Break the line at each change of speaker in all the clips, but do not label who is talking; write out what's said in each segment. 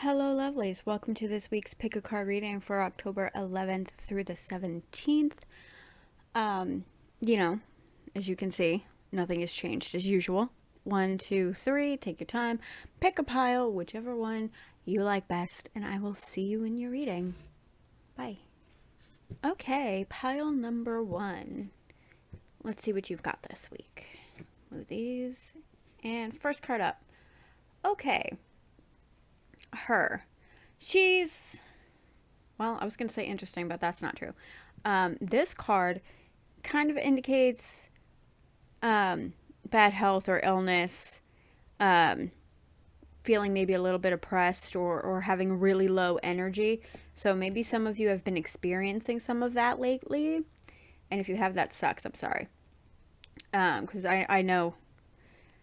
Hello, lovelies. Welcome to this week's pick a card reading for October 11th through the 17th. Um, you know, as you can see, nothing has changed as usual. 1, 2, 3, take your time, pick a pile, whichever one you like best, and I will see you in your reading. Bye. Okay, pile number 1. Let's see what you've got this week. Move these. And first card up. Okay. Her. She's, well, I was going to say interesting, but that's not true. This card kind of indicates bad health or illness, feeling maybe a little bit oppressed or having really low energy. So maybe some of you have been experiencing some of that lately. And if you have, that sucks. I'm sorry. Because I know,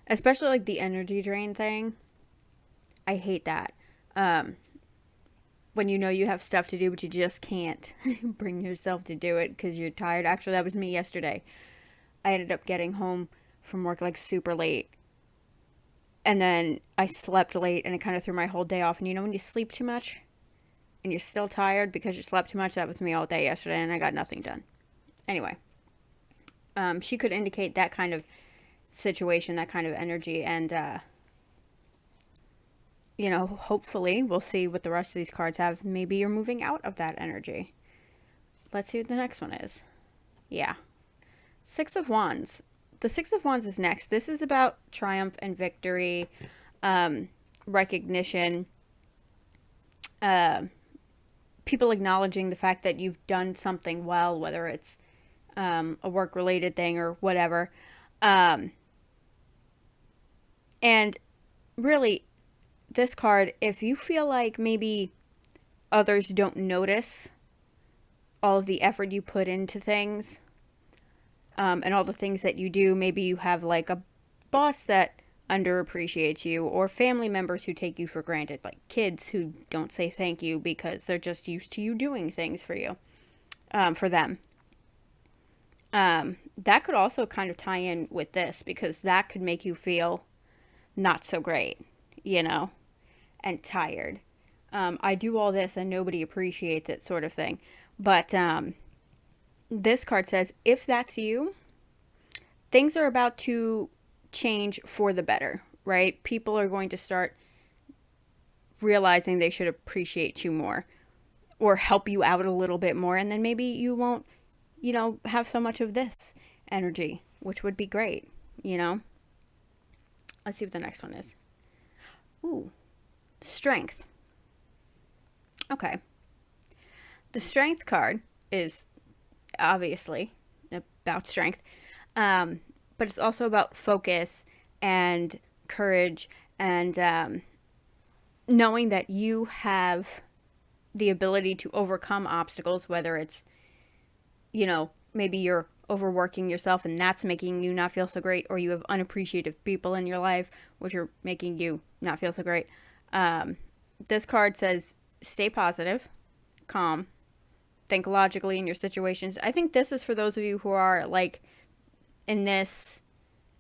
especially like the energy drain thing, I hate that. When you know you have stuff to do, but you just can't bring yourself to do it because you're tired. Actually, that was me yesterday. I ended up getting home from work like super late. And then I slept late and it kind of threw my whole day off. And you know when you sleep too much and you're still tired because you slept too much? That was me all day yesterday and I got nothing done. Anyway, she could indicate that kind of situation, that kind of energy. And, hopefully we'll see what the rest of these cards have. Maybe you're moving out of that energy. Let's see what the next one is. Yeah. Six of Wands. The Six of Wands is next. This is about triumph and victory, recognition, people acknowledging the fact that you've done something well, whether it's a work-related thing or whatever. And really, this card, if you feel like maybe others don't notice all of the effort you put into things, and all the things that you do, maybe you have like a boss that underappreciates you, or family members who take you for granted, like kids who don't say thank you because they're just used to you doing things for you, for them. That could also kind of tie in with this, because that could make you feel not so great, and tired. I do all this and nobody appreciates it, sort of thing. But this card says, if that's you, things are about to change for the better, right? People are going to start realizing they should appreciate you more or help you out a little bit more. And then maybe you won't, have so much of this energy, which would be great, Let's see what the next one is. Ooh, strength. Okay. The strength card is obviously about strength, but it's also about focus and courage and knowing that you have the ability to overcome obstacles, whether it's, maybe you're overworking yourself and that's making you not feel so great, or you have unappreciative people in your life which are making you not feel so great. This card says stay positive, calm, think logically in your situations. I think this is for those of you who are like in this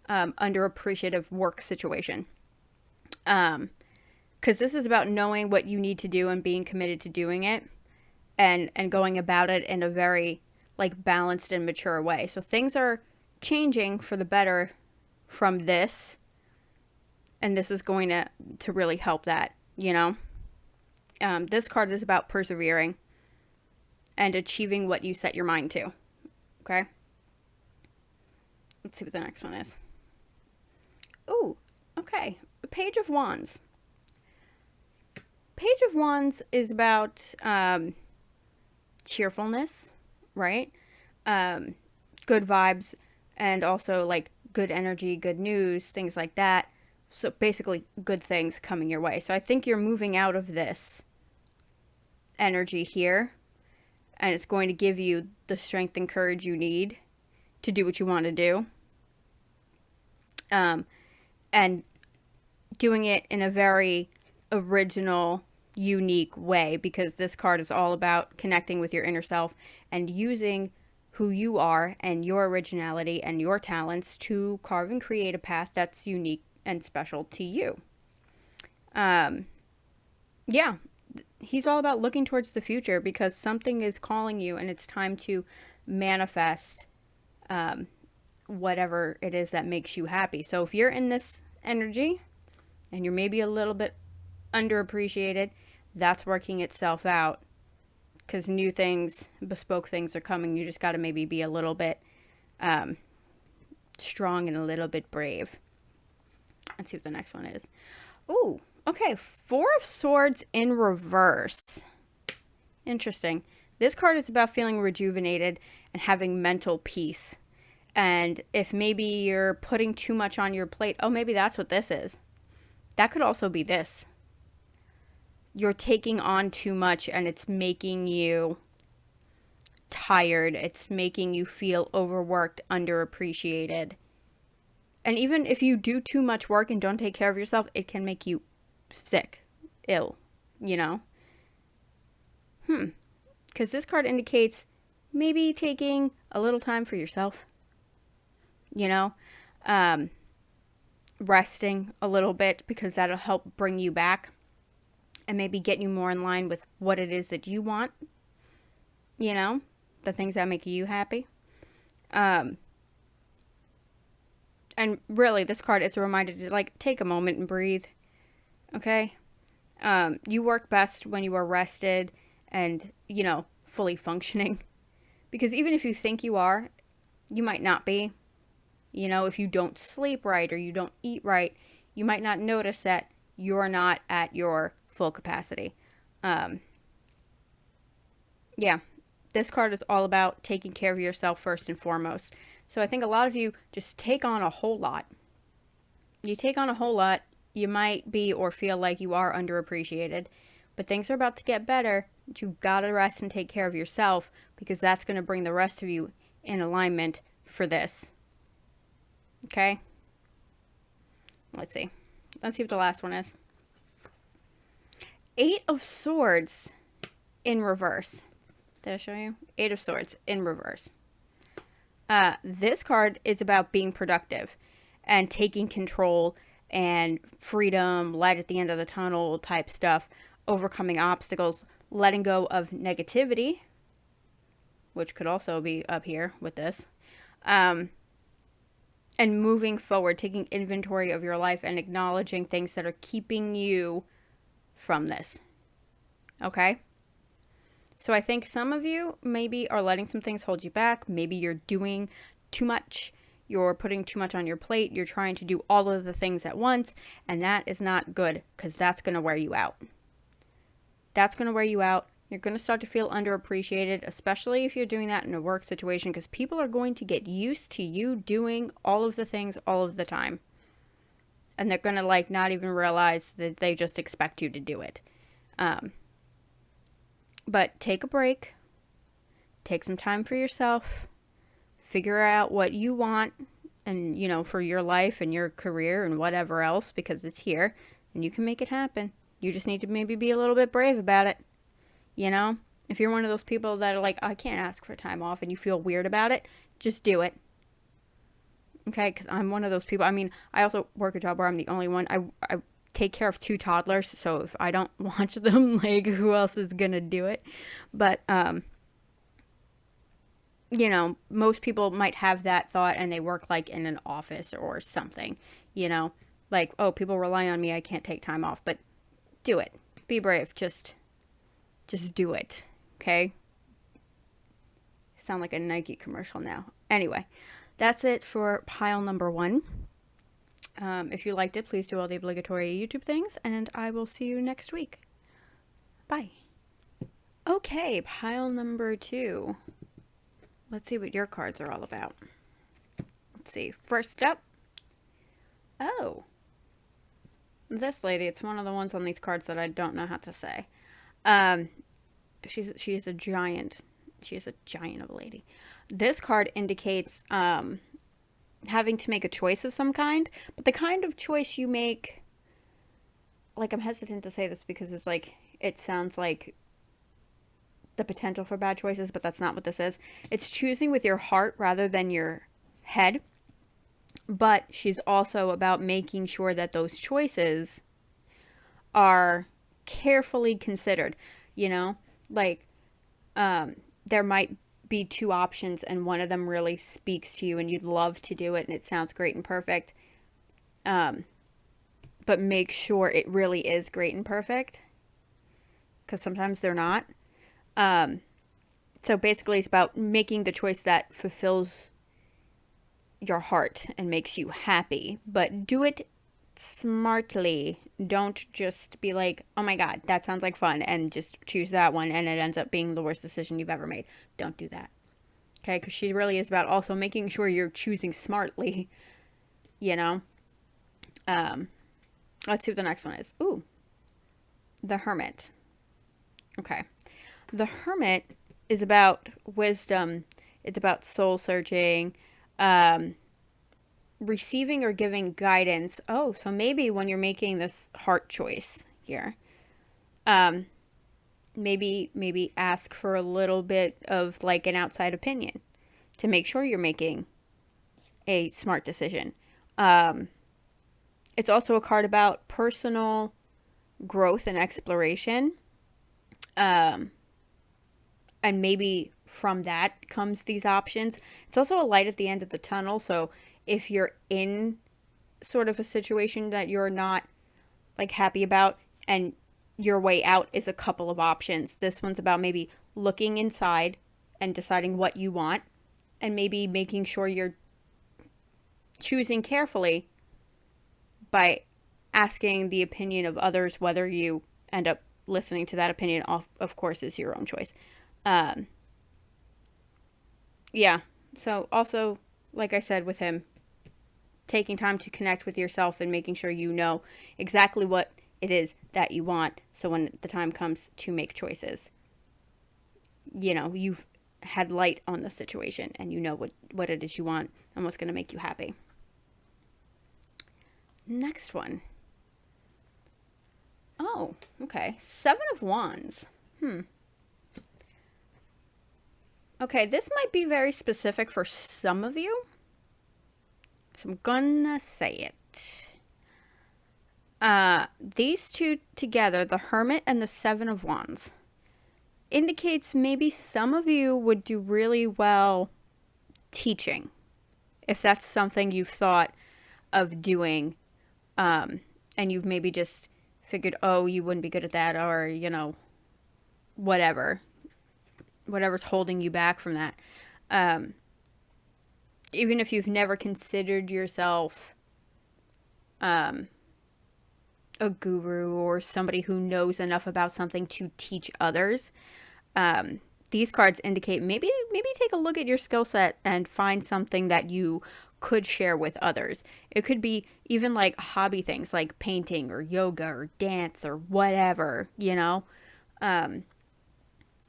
underappreciative work situation, because this is about knowing what you need to do and being committed to doing it, and going about it in a very like balanced and mature way. So things are changing for the better from this, and this is going to really help that, This card is about persevering and achieving what you set your mind to. Okay? Let's see what the next one is. Ooh, okay. Page of Wands. Page of Wands is about cheerfulness, right? Good vibes, and also like good energy, good news, things like that. So basically good things coming your way. So I think you're moving out of this energy here, and it's going to give you the strength and courage you need to do what you want to do. And doing it in a very original, unique way, because this card is all about connecting with your inner self and using who you are and your originality and your talents to carve and create a path that's unique and special to you. Yeah, he's all about looking towards the future because something is calling you and it's time to manifest whatever it is that makes you happy. So if you're in this energy and you're maybe a little bit underappreciated, that's working itself out because new things, bespoke things are coming. You just got to maybe be a little bit strong and a little bit brave. Let's see what the next one is. Ooh, okay. Four of Swords in reverse. Interesting. This card is about feeling rejuvenated and having mental peace. And if maybe you're putting too much on your plate, oh, maybe that's what this is. That could also be this. You're taking on too much and it's making you tired. It's making you feel overworked, underappreciated. And even if you do too much work and don't take care of yourself, it can make you sick, ill, you know? Because this card indicates maybe taking a little time for yourself, you know? Resting a little bit because that'll help bring you back and maybe get you more in line with what it is that you want, you know? The things that make you happy. And really, this card is a reminder to, like, take a moment and breathe, okay? You work best when you are rested and, you know, fully functioning. Because even if you think you are, you might not be. You know, if you don't sleep right or you don't eat right, you might not notice that you're not at your full capacity. Yeah, this card is all about taking care of yourself first and foremost. So I think a lot of you just take on a whole lot. You take on a whole lot, you might be or feel like you are underappreciated, but things are about to get better. You gotta rest and take care of yourself because that's gonna bring the rest of you in alignment for this. Okay? Let's see. Let's see what the last one is. Eight of Swords in reverse. Did I show you? Eight of Swords in reverse. This card is about being productive and taking control and freedom, light at the end of the tunnel type stuff, overcoming obstacles, letting go of negativity, which could also be up here with this, and moving forward, taking inventory of your life and acknowledging things that are keeping you from this. Okay? So I think some of you maybe are letting some things hold you back. Maybe you're doing too much. You're putting too much on your plate. You're trying to do all of the things at once. And that is not good because that's going to wear you out. That's going to wear you out. You're going to start to feel underappreciated, especially if you're doing that in a work situation because people are going to get used to you doing all of the things all of the time. And they're going to like not even realize that they just expect you to do it. But take a break, take some time for yourself, figure out what you want and, you know, for your life and your career and whatever else because it's here and you can make it happen. You just need to maybe be a little bit brave about it, you know? If you're one of those people that are like, I can't ask for time off and you feel weird about it, just do it. Okay? Because I'm one of those people. I mean, I also work a job where I'm the only one. I take care of two toddlers, so if I don't watch them, like, who else is gonna do it? But you know, most people might have that thought and they work like in an office or something, you know, like, oh, people rely on me, I can't take time off. But do it. Be brave. Just do it. Okay? Sound like a Nike commercial now. Anyway, that's it for pile number 1. If you liked it, please do all the obligatory YouTube things, and I will see you next week. Bye. Okay, pile number 2. Let's see what your cards are all about. Let's see. First up. Oh. This lady, it's one of the ones on these cards that I don't know how to say. She's a giant. She is a giant of a lady. This card indicates having to make a choice of some kind, but the kind of choice you make, like, I'm hesitant to say this because it's like, it sounds like the potential for bad choices, but that's not what this is. It's choosing with your heart rather than your head, but she's also about making sure that those choices are carefully considered, like there might be two options and one of them really speaks to you and you'd love to do it and it sounds great and perfect. But make sure it really is great and perfect, because sometimes they're not. So basically it's about making the choice that fulfills your heart and makes you happy, but do it smartly. Don't just be like, oh my god, that sounds like fun, and just choose that one and it ends up being the worst decision you've ever made. Don't do that. Okay, because she really is about also making sure you're choosing smartly, you know? Let's see what the next one is. Ooh, the Hermit. Okay. The Hermit is about wisdom. It's about soul searching, receiving or giving guidance. Oh, so maybe when you're making this heart choice here, maybe ask for a little bit of like an outside opinion to make sure you're making a smart decision. It's also a card about personal growth and exploration. And maybe from that comes these options. It's also a light at the end of the tunnel. So if you're in sort of a situation that you're not like happy about and your way out is a couple of options, this one's about maybe looking inside and deciding what you want and maybe making sure you're choosing carefully by asking the opinion of others. Whether you end up listening to that opinion, of course, is your own choice. Yeah. So also, like I said with him, taking time to connect with yourself and making sure you know exactly what it is that you want. So when the time comes to make choices, you've had light on the situation and you know what it is you want and what's going to make you happy. Next one. Oh, okay. 7 of Wands. Okay, this might be very specific for some of you, so I'm gonna say it. These two together, the Hermit and the 7 of Wands, indicates maybe some of you would do really well teaching, if that's something you've thought of doing, and you've maybe just figured, oh, you wouldn't be good at that, or, whatever's holding you back from that. Even if you've never considered yourself a guru or somebody who knows enough about something to teach others, these cards indicate maybe take a look at your skill set and find something that you could share with others. It could be even like hobby things like painting or yoga or dance or whatever,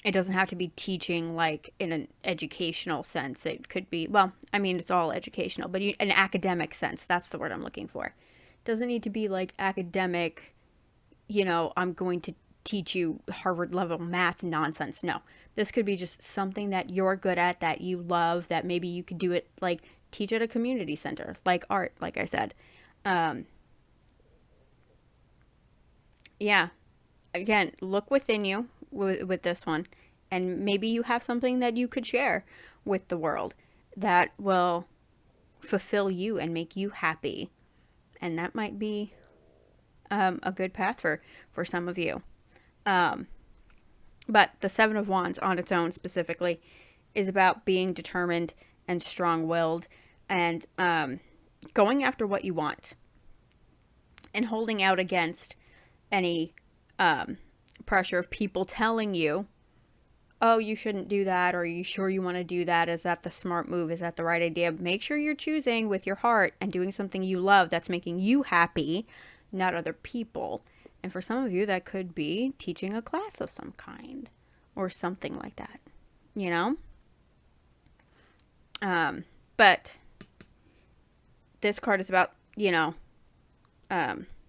It doesn't have to be teaching like in an educational sense. It could be, well, I mean, it's all educational, but an academic sense. That's the word I'm looking for. It doesn't need to be like academic, I'm going to teach you Harvard level math nonsense. No, this could be just something that you're good at, that you love, that maybe you could do it like teach at a community center, like art, like I said. Yeah. Again, look within you with this one, and maybe you have something that you could share with the world that will fulfill you and make you happy, and that might be a good path for some of you. But the 7 of Wands on its own specifically is about being determined and strong-willed and going after what you want and holding out against any pressure of people telling you, oh, you shouldn't do that, or are you sure you want to do that? Is that the smart move? Is that the right idea? Make sure you're choosing with your heart and doing something you love that's making you happy, not other people. And for some of you, that could be teaching a class of some kind or something like that, But this card is about,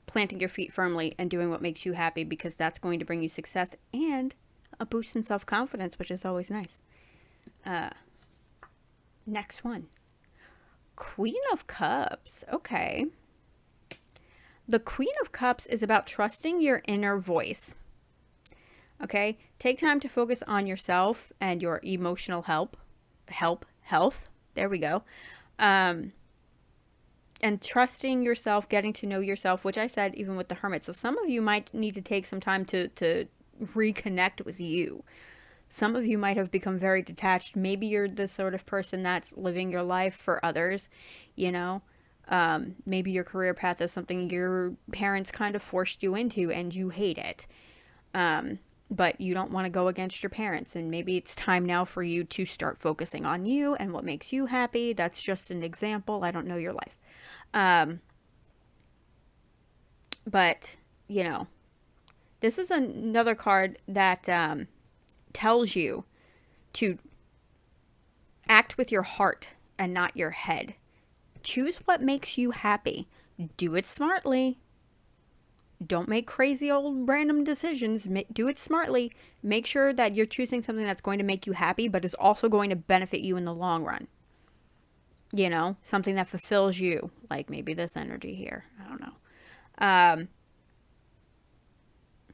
planting your feet firmly and doing what makes you happy, because that's going to bring you success and a boost in self-confidence, which is always nice. Next one. Queen of Cups. Okay. The Queen of Cups is about trusting your inner voice. Okay? Take time to focus on yourself and your emotional health. There we go. And trusting yourself, getting to know yourself, which I said even with the Hermit. So some of you might need to take some time to reconnect with you. Some of you might have become very detached. Maybe you're the sort of person that's living your life for others, you know? Maybe your career path is something your parents kind of forced you into and you hate it. But you don't want to go against your parents. And maybe it's time now for you to start focusing on you and what makes you happy. That's just an example. I don't know your life. But, you know, this is another card that tells you to act with your heart and not your head. Choose what makes you happy. Do it smartly. Don't make crazy old random decisions. Do it smartly. Make sure that you're choosing something that's going to make you happy, but is also going to benefit you in the long run. You know, something that fulfills you, like maybe this energy here. I don't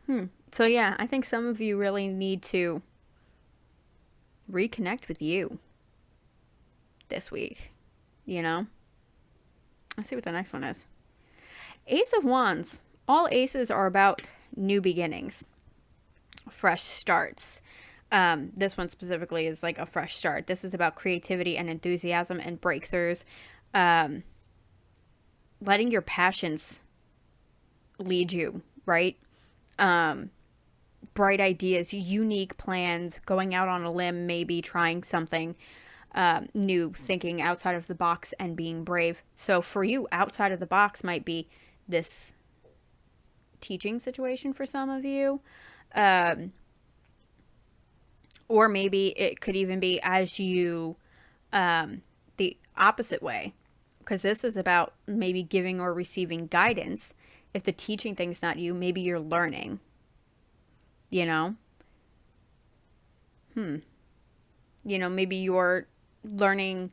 know. So yeah, I think some of you really need to reconnect with you this week. You know? Let's see what the next one is. Ace of Wands. All aces are about new beginnings, fresh starts. This one specifically is like a fresh start. This is about creativity and enthusiasm and breakthroughs. Letting your passions lead you, right? Bright ideas, unique plans, going out on a limb, maybe trying something new, thinking outside of the box and being brave. So for you, outside of the box might be this teaching situation for some of you. Or maybe it could even be as you, the opposite way. Because this is about maybe giving or receiving guidance. If the teaching thing's not you, maybe you're learning. You know? You know, maybe you're learning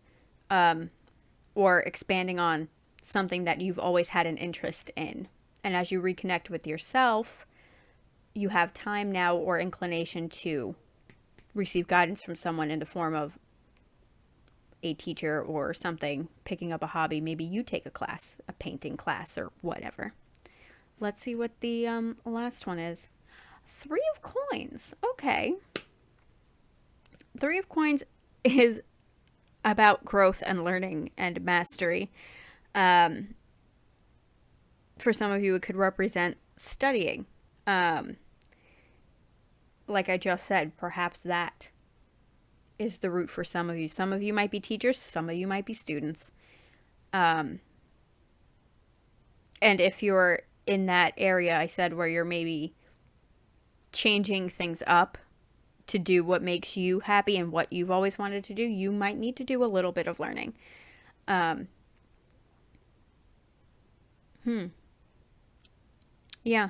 or expanding on something that you've always had an interest in. And as you reconnect with yourself, you have time now or inclination to receive guidance from someone in the form of a teacher or something, picking up a hobby. Maybe you take a class, a painting class or whatever. Let's see what the last one is. 3 of Coins. Okay. 3 of Coins is about growth and learning and mastery. For some of you, it could represent studying. Like I just said, perhaps that is the route for some of you. Some of you might be teachers, some of you might be students. And if you're in that area, I said, where you're maybe changing things up to do what makes you happy and what you've always wanted to do, you might need to do a little bit of learning. Yeah.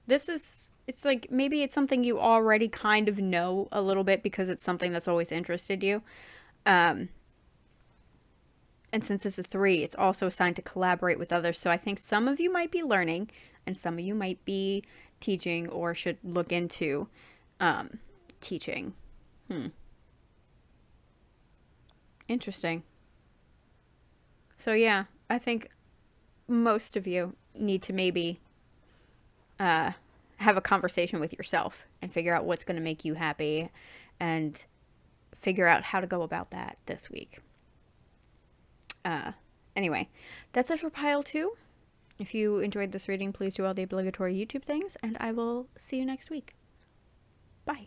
It's like maybe it's something you already kind of know a little bit because it's something that's always interested you. And since it's a 3, it's also assigned to collaborate with others. So I think some of you might be learning and some of you might be teaching or should look into teaching. Interesting. So yeah, I think most of you need to maybe have a conversation with yourself and figure out what's going to make you happy and figure out how to go about that this week. Anyway, that's it for pile 2. If you enjoyed this reading, please do all the obligatory YouTube things, and I will see you next week. Bye.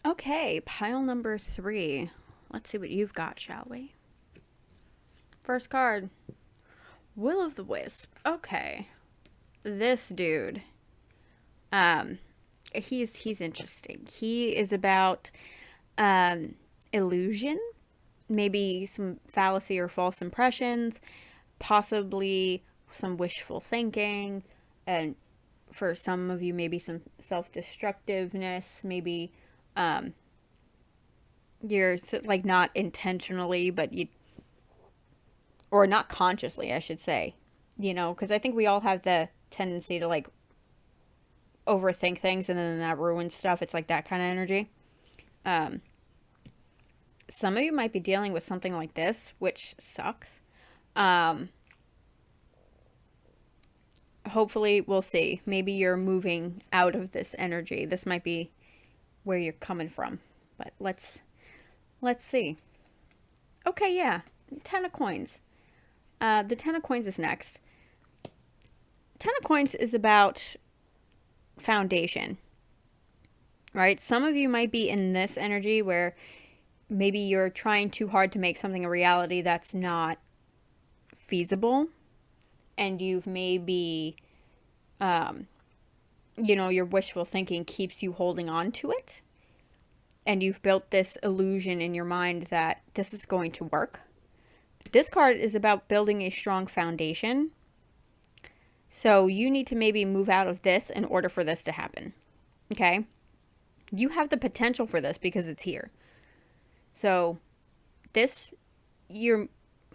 Okay, pile number 3. Let's see what you've got, shall we? First card, Will of the Wisp. Okay. This dude, he's interesting. He is about illusion, maybe some fallacy or false impressions, possibly some wishful thinking, and for some of you, maybe some self-destructiveness, maybe you're like not intentionally, but or not consciously, I should say, you know, because I think we all have the tendency to like overthink things and then that ruins stuff. It's like that kind of energy. Some of you might be dealing with something like this, which sucks. Hopefully, we'll see. Maybe you're moving out of this energy. This might be where you're coming from. But let's see. Okay, yeah. 10 of coins. The 10 of coins is next. 10 of coins is about foundation. Right? Some of you might be in this energy where maybe you're trying too hard to make something a reality that's not feasible. And you've maybe, your wishful thinking keeps you holding on to it. And you've built this illusion in your mind that this is going to work. This card is about building a strong foundation. So you need to maybe move out of this in order for this to happen. Okay? You have the potential for this because it's here. So this, you're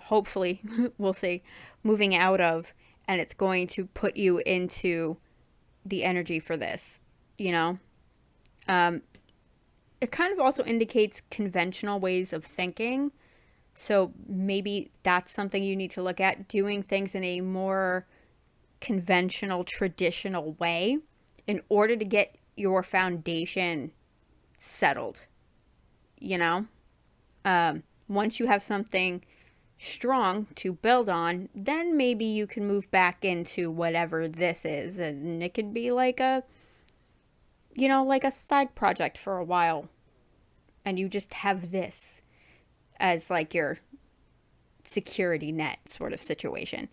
hopefully, we'll see, moving out of, and it's going to put you into the energy for this, you know? It kind of also indicates conventional ways of thinking. So maybe that's something you need to look at, doing things in a more conventional, traditional way in order to get your foundation settled, you know? Once you have something strong to build on, then maybe you can move back into whatever this is. And it could be like a side project for a while. And you just have this as like your security net sort of situation.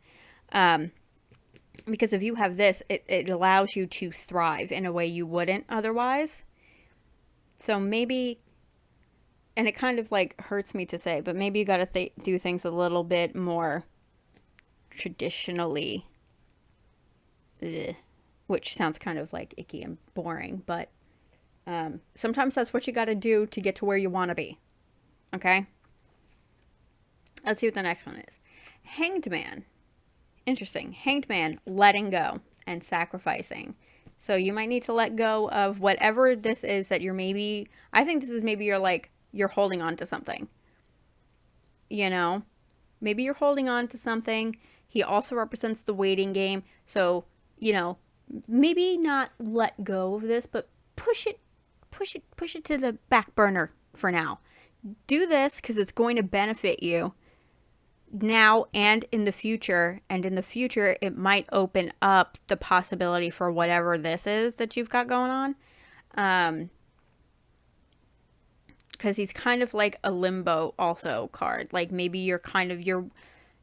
Because if you have this, it allows you to thrive in a way you wouldn't otherwise. So maybe, and it kind of like hurts me to say, but maybe you got to do things a little bit more traditionally, which sounds kind of like icky and boring, but sometimes that's what you got to do to get to where you want to be. Okay? Let's see what the next one is. Hanged Man. Interesting. Hanged Man, letting go and sacrificing. So you might need to let go of whatever this is that you're maybe, I think this is maybe you're holding on to something. You know? Maybe you're holding on to something. He also represents the waiting game. So, maybe not let go of this, but push it to the back burner for now. Do this because it's going to benefit you now and in the future. And in the future, it might open up the possibility for whatever this is that you've got going on. Because he's kind of like a limbo also card. Like maybe you're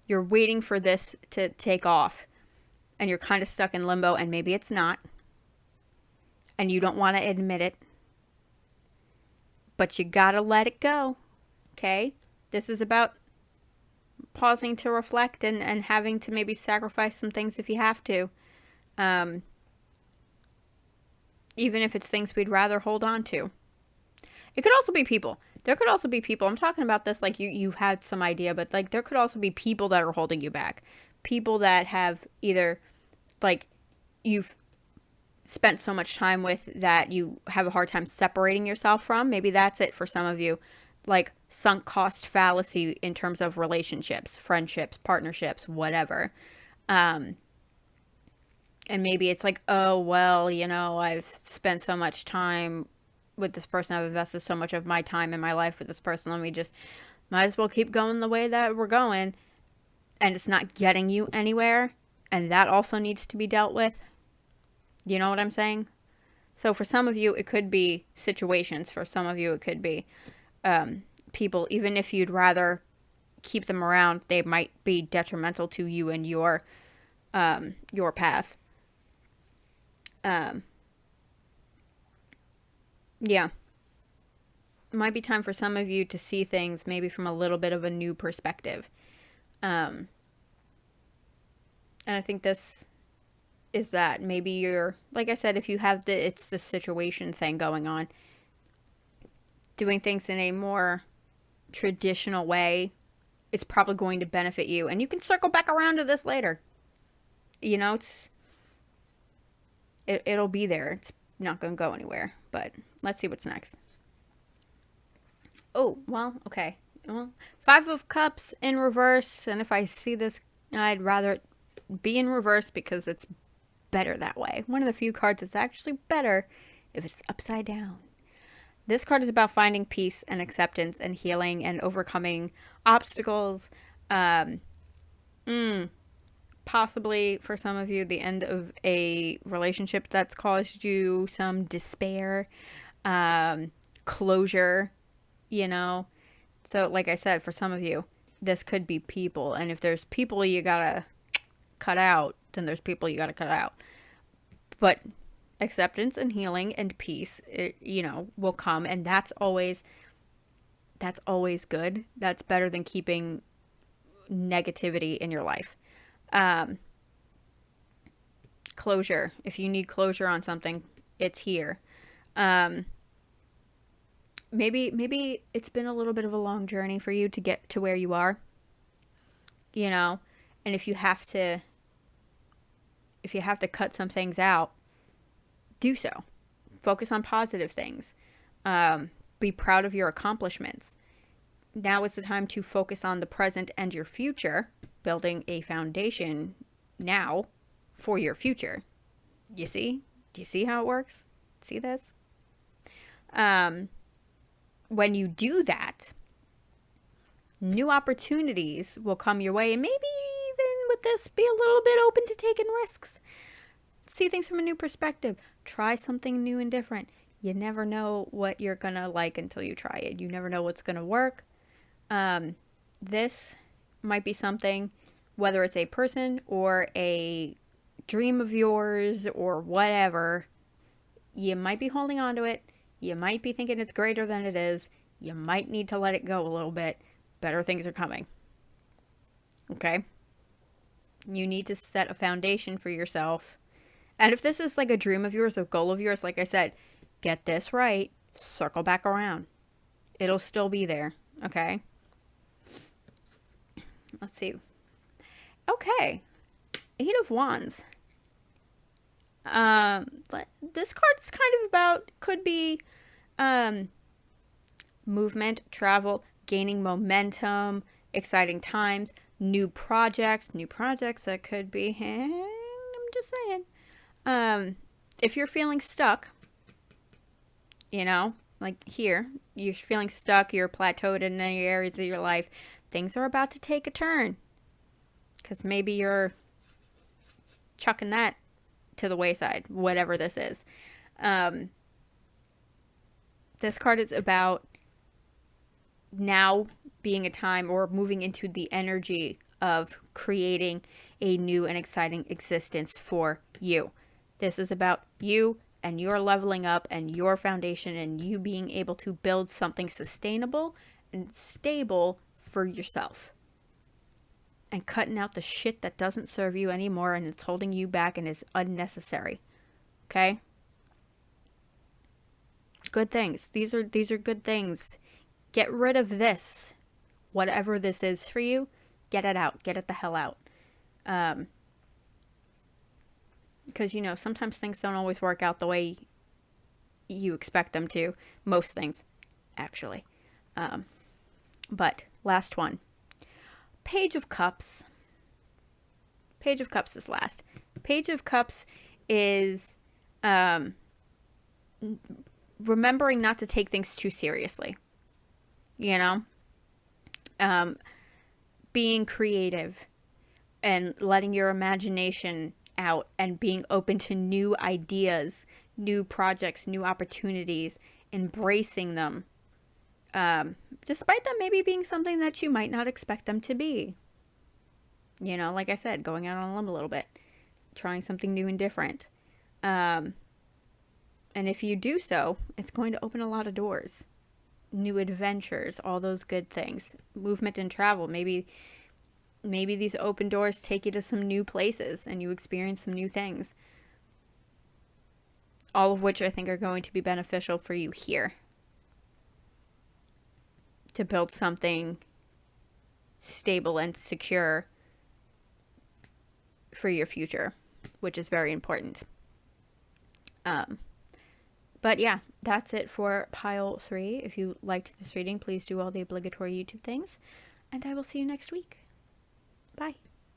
you're waiting for this to take off and you're kind of stuck in limbo, and maybe it's not. And you don't want to admit it. But you gotta let it go. Okay? This is about pausing to reflect and having to maybe sacrifice some things if you have to. Even if it's things we'd rather hold on to. It could also be people. There could also be people. I'm talking about this like you had some idea, but like there could also be people that are holding you back. People that have either like you've spent so much time with that you have a hard time separating yourself from. Maybe that's it for some of you. Like sunk cost fallacy in terms of relationships, friendships, partnerships, whatever. And maybe it's like, oh, well, I've spent so much time with this person. I've invested so much of my time in my life with this person. Let me just, might as well keep going the way that we're going. And it's not getting you anywhere. And that also needs to be dealt with. You know what I'm saying? So for some of you, it could be situations. For some of you, it could be people. Even if you'd rather keep them around, they might be detrimental to you and your path. Yeah. It might be time for some of you to see things maybe from a little bit of a new perspective. And I think this is that maybe you're, like I said, if you have it's the situation thing going on, doing things in a more traditional way is probably going to benefit you. And you can circle back around to this later. It's It'll be there. It's not going to go anywhere. But let's see what's next. Oh, well, okay. Well, Five of Cups in reverse. And if I see this, I'd rather it be in reverse because it's better that way. One of the few cards that's actually better if it's upside down. This card is about finding peace and acceptance and healing and overcoming obstacles. Possibly for some of you, the end of a relationship that's caused you some despair, closure, you know. So, like I said, for some of you, this could be people. And if there's people you gotta cut out, then there's people you gotta cut out. But acceptance and healing and peace, will come. And that's always good. That's better than keeping negativity in your life. Closure. If you need closure on something, it's here. Maybe it's been a little bit of a long journey for you to get to where you are, and if you have to cut some things out, do so. Focus on positive things. Be proud of your accomplishments. Now is the time to focus on the present and your future, building a foundation now for your future. You see? Do you see how it works? See this? When you do that, new opportunities will come your way, and maybe even with this, be a little bit open to taking risks. See things from a new perspective. Try something new and different. You never know what you're gonna like until you try it. You never know what's gonna work. This might be something, whether it's a person or a dream of yours or whatever, you might be holding on to it. You might be thinking it's greater than it is. You might need to let it go a little bit. Better things are coming. Okay? You need to set a foundation for yourself. And if this is like a dream of yours, a goal of yours, like I said, get this right, circle back around. It'll still be there. Okay? Let's see. Okay. Eight of Wands. This card's kind of about, could be movement, travel, gaining momentum, exciting times, new projects that could be, I'm just saying. If you're feeling stuck, like here, you're feeling stuck, you're plateaued in any areas of your life, things are about to take a turn. Because maybe you're chucking that to the wayside, whatever this is. This card is about now being a time or moving into the energy of creating a new and exciting existence for you. This is about you and your leveling up and your foundation and you being able to build something sustainable and stable for yourself. And cutting out the shit that doesn't serve you anymore and it's holding you back and is unnecessary. Okay? Good things. These are good things. Get rid of this. Whatever this is for you, get it out. Get it the hell out. Because, sometimes things don't always work out the way you expect them to. Most things, actually. But, last one. Page of Cups. Page of Cups is last. Page of Cups is remembering not to take things too seriously. Being creative and letting your imagination out and being open to new ideas, new projects, new opportunities, embracing them. Despite them maybe being something that you might not expect them to be. Like I said, going out on a limb a little bit. Trying something new and different. And if you do so, it's going to open a lot of doors. New adventures, all those good things. Movement and travel. Maybe these open doors take you to some new places and you experience some new things. All of which I think are going to be beneficial for you here. To build something stable and secure for your future, which is very important. But yeah, that's it for pile 3. If you liked this reading, please do all the obligatory YouTube things, and I will see you next week. Bye.